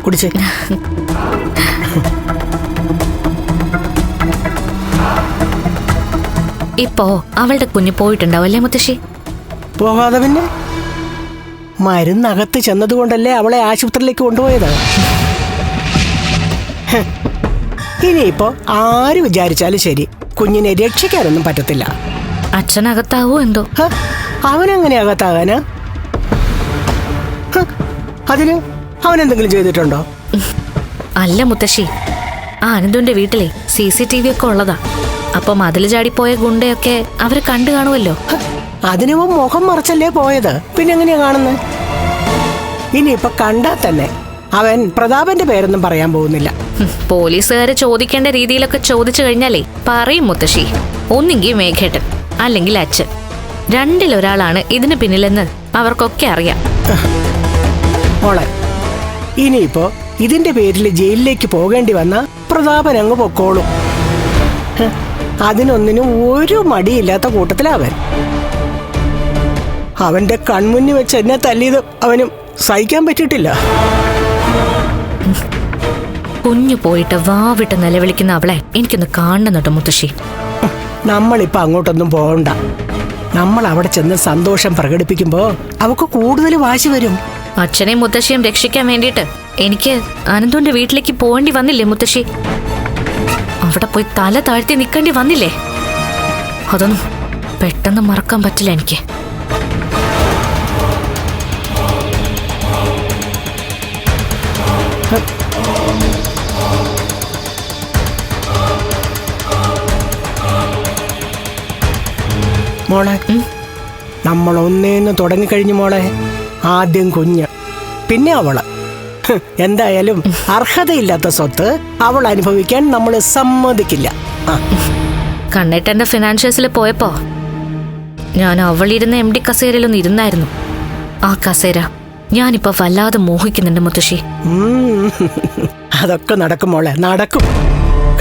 കുടിച്ചേ. ഇപ്പോ അവളുടെ കുഞ്ഞ് പോയിട്ടുണ്ടാവും അല്ലേ മുത്തശ്ശി? പോകാതെ പിന്നെ മരുന്നകത്ത് ചെന്നതുകൊണ്ടല്ലേ അവളെ ആശുപത്രിയിലേക്ക് കൊണ്ടുപോയത്. ഇനിയിപ്പോ ആര് വിചാരിച്ചാലും ശരി, കുഞ്ഞിനെ രക്ഷിക്കാനൊന്നും പറ്റത്തില്ല. അച്ഛനകത്താവോ എന്തോ? അവനെങ്ങനെ അകത്താകാനാ? അതിന് അവനെന്തെങ്കിലും ചെയ്തിട്ടുണ്ടോ? അല്ല മുത്തശ്ശി, ആ അനന്തുവിന്റെ വീട്ടിലെ CCTV ഒക്കെ ഉള്ളതാ. അപ്പൊ മതില് ചാടിപ്പോയ ഗുണ്ടയൊക്കെ അവരെ കണ്ടു കാണുമല്ലോ. അതിനവ മുഖം മറച്ചല്ലേ പോയത്, പിന്നെ എങ്ങനെയാ കാണുന്നത്? ഇനിയിപ്പൊ കണ്ടാ തന്നെ അവൻ പ്രതാപന്റെ പേരൊന്നും പറയാൻ പോകുന്നില്ല. പോലീസുകാരെ ചോദിക്കേണ്ട രീതിയിലൊക്കെ ചോദിച്ചു കഴിഞ്ഞാലേ പറയും മുത്തശ്ശി. ഒന്നെങ്കിൽ മേഘേട്ടൻ, അല്ലെങ്കിൽ അച്ഛൻ, രണ്ടിലൊരാളാണ് ഇതിന് പിന്നിലെന്ന് അവർക്കൊക്കെ അറിയാം. മോളെ, ഇനിയിപ്പോ ഇതിന്റെ പേരിൽ ജയിലിലേക്ക് പോകേണ്ടി വന്ന പ്രതാപൻ അങ്ങ് പൊക്കോളും. അതിനൊന്നിനും ഒരു മടിയില്ലാത്ത കൂട്ടത്തിലവൻ. അവന്റെ കൺമുന്നിൽ വെച്ച് എന്നെ തല്ലിയത് അവനും സഹിക്കാൻ പറ്റിയിട്ടില്ല. കുഞ്ഞു പോയിട്ട് വാവിട്ട് നിലവിളിക്കുന്ന അവളെ എനിക്കൊന്ന് കാണുന്നുണ്ടോ മുത്തശ്ശി? നമ്മളിപ്പോ അങ്ങോട്ടൊന്നും പോകണ്ട. നമ്മൾ അവിടെ ചെന്ന് സന്തോഷം പ്രകടിപ്പിക്കുമ്പോ അവക്ക് കൂടുതൽ വാശി വരും. അച്ഛനെയും മുത്തശ്ശിയും രക്ഷിക്കാൻ വേണ്ടിയിട്ട് എനിക്ക് അനന്തുവിന്റെ വീട്ടിലേക്ക് പോകേണ്ടി വന്നില്ലേ മുത്തശ്ശി? അവിടെ പോയി തല താഴ്ത്തി നിൽക്കേണ്ടി വന്നില്ലേ? അതൊന്നും പെട്ടെന്ന് മറക്കാൻ പറ്റില്ല എനിക്ക്. മോളെ, നമ്മൾ ഒന്നേന്ന് തുടങ്ങിക്കഴിഞ്ഞു മോളെ. ആദ്യം കുഞ്ഞ്, പിന്നെ അവള്. എന്തായാലും അർഹതയില്ലാത്ത സ്വത്ത് അവൾ അനുഭവിക്കാൻ നമ്മൾ സമ്മതിക്കില്ല. കണ്ണേട്ടന്റെ ഫിനാൻഷ്യൽസിൽ പോയപ്പോ ഞാൻ അവളിരുന്ന MD കസേരയിലൊന്നും ഇരുന്നായിരുന്നു. ആ കസേര ഞാനിപ്പോ വല്ലാതെ മോഹിക്കുന്നുണ്ട് മുത്തശ്ശി. അതൊക്കെ നടക്കും മോളെ, നടക്കും.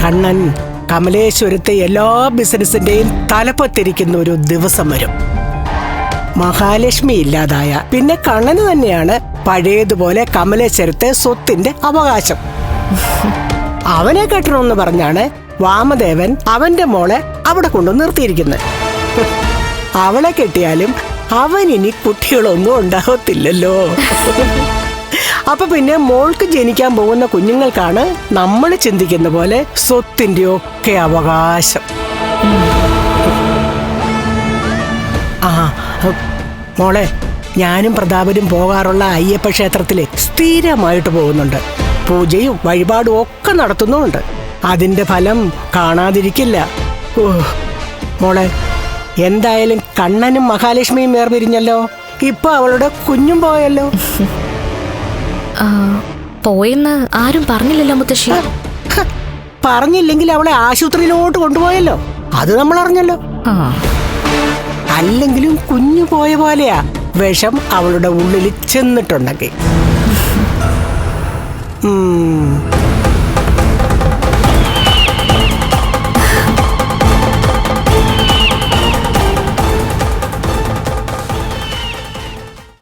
കണ്ണൻ കമലേശ്വരത്തെ എല്ലാ ബിസിനസിന്റെയും തലപ്പത്തിരിക്കുന്ന ഒരു ദിവസം വരും. മഹാലക്ഷ്മി ഇല്ലാതായ പിന്നെ കണ്ണന് തന്നെയാണ് പഴയതുപോലെ കമലേശ്വരത്തെ സ്വത്തിന്റെ അവകാശം. അവനെ കെട്ടണമെന്ന് പറഞ്ഞാണ് വാമദേവൻ അവന്റെ മോളെ അവിടെ കൊണ്ടു നിർത്തിയിരിക്കുന്നത്. അവളെ കെട്ടിയാലും അവൻ ഇനി കുട്ടികളൊന്നും ഉണ്ടാകത്തില്ലല്ലോ. അപ്പൊ പിന്നെ മോൾക്ക് ജനിക്കാൻ പോകുന്ന കുഞ്ഞുങ്ങൾക്കാണ് നമ്മൾ ചിന്തിക്കുന്ന പോലെ സ്വത്തിന്റെ ഒക്കെ അവകാശം. ആ മോളെ, ഞാനും പ്രതാപനും പോകാറുള്ള അയ്യപ്പ ക്ഷേത്രത്തിലെ സ്ഥിരമായിട്ട് പോകുന്നുണ്ട്. പൂജയും വഴിപാടും ഒക്കെ നടത്തുന്നുമുണ്ട്. അതിന്റെ ഫലം കാണാതിരിക്കില്ല. ഓ മോളെ, എന്തായാലും കണ്ണനും മഹാലക്ഷ്മിയും വേർപിരിഞ്ഞല്ലോ. ഇപ്പൊ അവളുടെ കുഞ്ഞും പോയല്ലോ. പോയെന്ന് ആരും പറഞ്ഞില്ലല്ലോ മുത്തശ്ശി. പറഞ്ഞില്ലെങ്കിൽ അവളെ ആശുപത്രിയിലോട്ട് കൊണ്ടുപോയല്ലോ, അത് നമ്മൾ അറിഞ്ഞല്ലോ. അല്ലെങ്കിലും കുഞ്ഞു പോയ പോലെയാ വിഷം അവളുടെ ഉള്ളിൽ ചെന്നിട്ടുണ്ടെങ്കിൽ.